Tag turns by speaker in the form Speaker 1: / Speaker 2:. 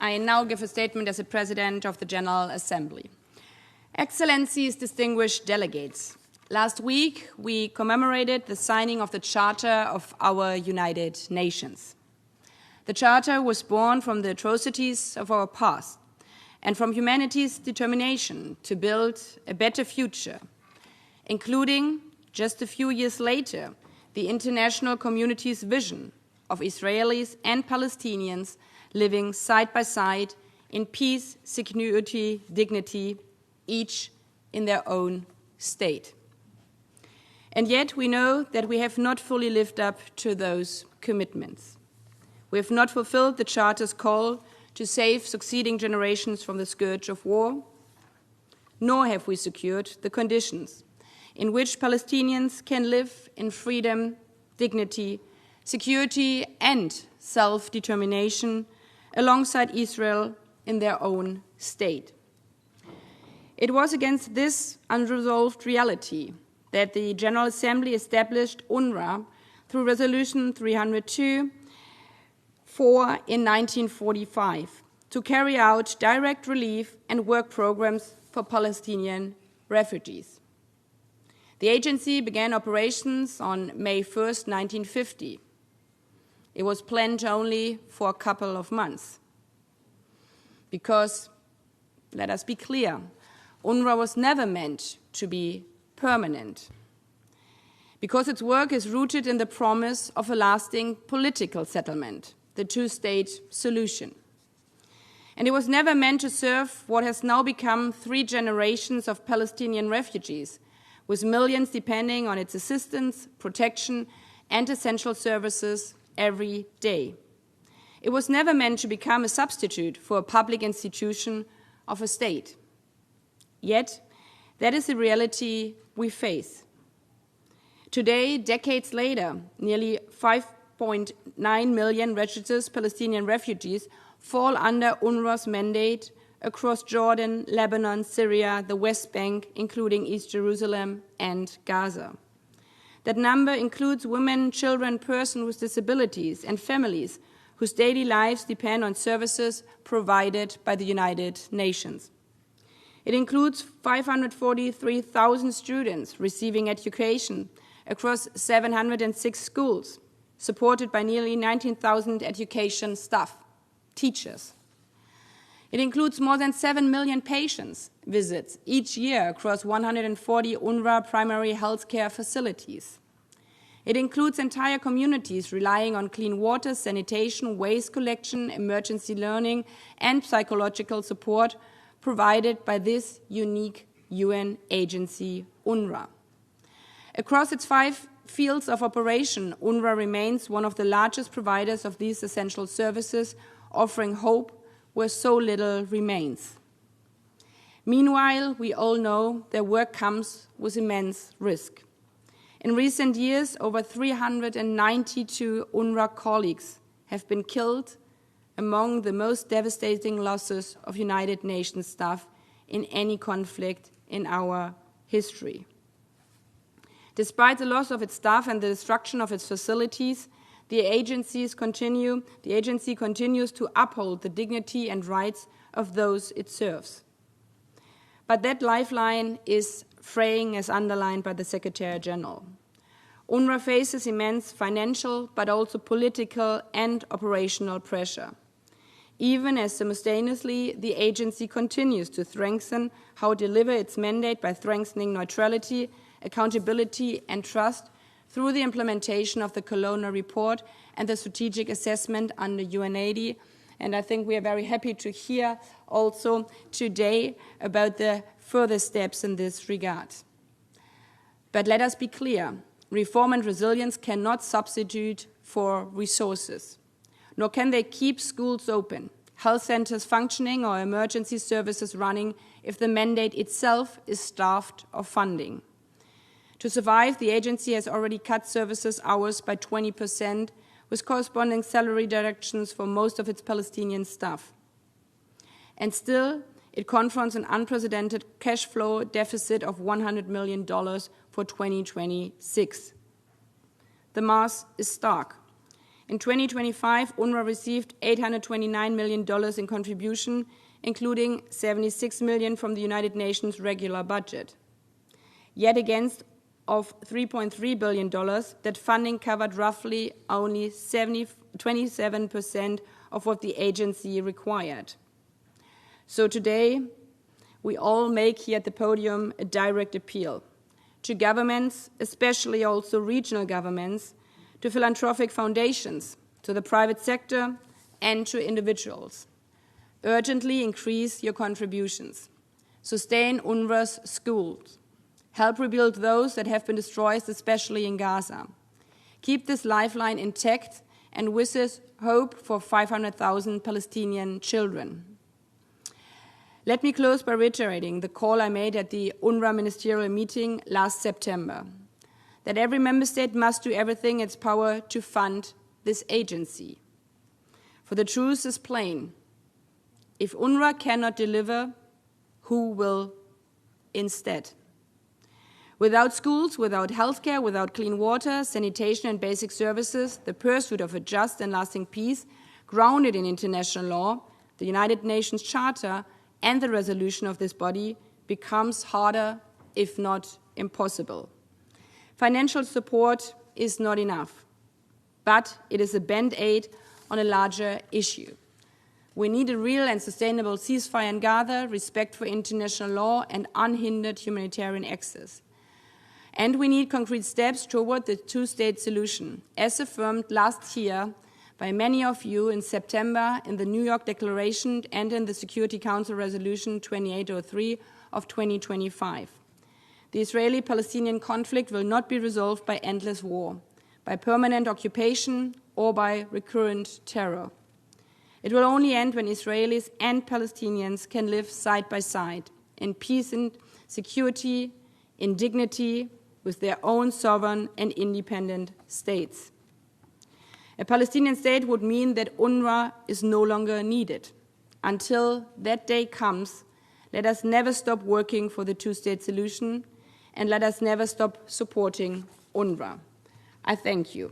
Speaker 1: I now give a statement as the President of the General Assembly. Excellencies, distinguished delegates, last week we commemorated the signing of the Charter of our United Nations. The Charter was born from the atrocities of our past and from humanity's determination to build a better future, including, just a few years later, the international community's vision of Israelis and Palestinians living side by side in peace, security, dignity, each in their own state. And yet we know that we have not fully lived up to those commitments. We have not fulfilled the Charter's call to save succeeding generations from the scourge of war, nor have we secured the conditions in which Palestinians can live in freedom, dignity, security, and self-determination alongside Israel in their own state. It was against this unresolved reality that the General Assembly established UNRWA through Resolution 302-4 in 1945 to carry out direct relief and work programs for Palestinian refugees. The agency began operations on May 1st, 1950. It was planned only for a couple of months. Because, let us be clear, UNRWA was never meant to be permanent. Because its work is rooted in the promise of a lasting political settlement, the two-state solution. And it was never meant to serve what has now become 3 generations of Palestinian refugees, with millions depending on its assistance, protection, and essential services every day. It was never meant to become a substitute for a public institution of a state. Yet, that is the reality we face. Today, decades later, nearly 5.9 million registered Palestinian refugees fall under UNRWA's mandate across Jordan, Lebanon, Syria, the West Bank, including East Jerusalem and Gaza. That number includes women, children, persons with disabilities, and families whose daily lives depend on services provided by the United Nations. It includes 543,000 students receiving education across 706 schools, supported by nearly 19,000 education staff, teachers. It includes more than 7 million patients visits each year across 140 UNRWA primary health care facilities. It includes entire communities relying on clean water, sanitation, waste collection, emergency learning, and psychological support provided by this unique UN agency, UNRWA. Across its 5 fields of operation, UNRWA remains one of the largest providers of these essential services, offering hope where so little remains. Meanwhile, we all know their work comes with immense risk. In recent years, over 392 UNRWA colleagues have been killed, among the most devastating losses of United Nations staff in any conflict in our history. Despite the loss of its staff and the destruction of its facilities, the agency continues to uphold the dignity and rights of those it serves. But that lifeline is fraying, as underlined by the Secretary General. UNRWA faces immense financial, but also political and operational pressure. Even as simultaneously the agency continues to strengthen how it delivers its mandate by strengthening neutrality, accountability, and trust through the implementation of the Colonna report and the strategic assessment under UNRWA. And I think we are very happy to hear also today about the further steps in this regard. But let us be clear, reform and resilience cannot substitute for resources, nor can they keep schools open, health centers functioning, or emergency services running if the mandate itself is starved of funding. To survive, the agency has already cut services hours by 20%, with corresponding salary reductions for most of its Palestinian staff. And still, it confronts an unprecedented cash flow deficit of $100 million for 2026. The math is stark. In 2025, UNRWA received $829 million in contribution, including $76 million from the United Nations regular budget. Yet against of $3.3 billion, that funding covered roughly only 27% of what the agency required. So today, we all make here at the podium a direct appeal to governments, especially also regional governments, to philanthropic foundations, to the private sector, and to individuals. Urgently increase your contributions. Sustain UNRWA's schools. Help rebuild those that have been destroyed, especially in Gaza. Keep this lifeline intact and with this hope for 500,000 Palestinian children. Let me close by reiterating the call I made at the UNRWA ministerial meeting last September, that every member state must do everything in its power to fund this agency. For the truth is plain. If UNRWA cannot deliver, who will instead? Without schools, without healthcare, without clean water, sanitation and basic services, the pursuit of a just and lasting peace, grounded in international law, the United Nations Charter, and the resolution of this body, becomes harder, if not impossible. Financial support is not enough, but it is a band-aid on a larger issue. We need a real and sustainable ceasefire in Gaza, respect for international law, and unhindered humanitarian access. And we need concrete steps toward the two-state solution, as affirmed last year by many of you in September in the New York Declaration and in the Security Council Resolution 2803 of 2025. The Israeli-Palestinian conflict will not be resolved by endless war, by permanent occupation, or by recurrent terror. It will only end when Israelis and Palestinians can live side by side, in peace and security, in dignity, with their own sovereign and independent states. A Palestinian state would mean that UNRWA is no longer needed. Until that day comes, let us never stop working for the two-state solution, and let us never stop supporting UNRWA. I thank you.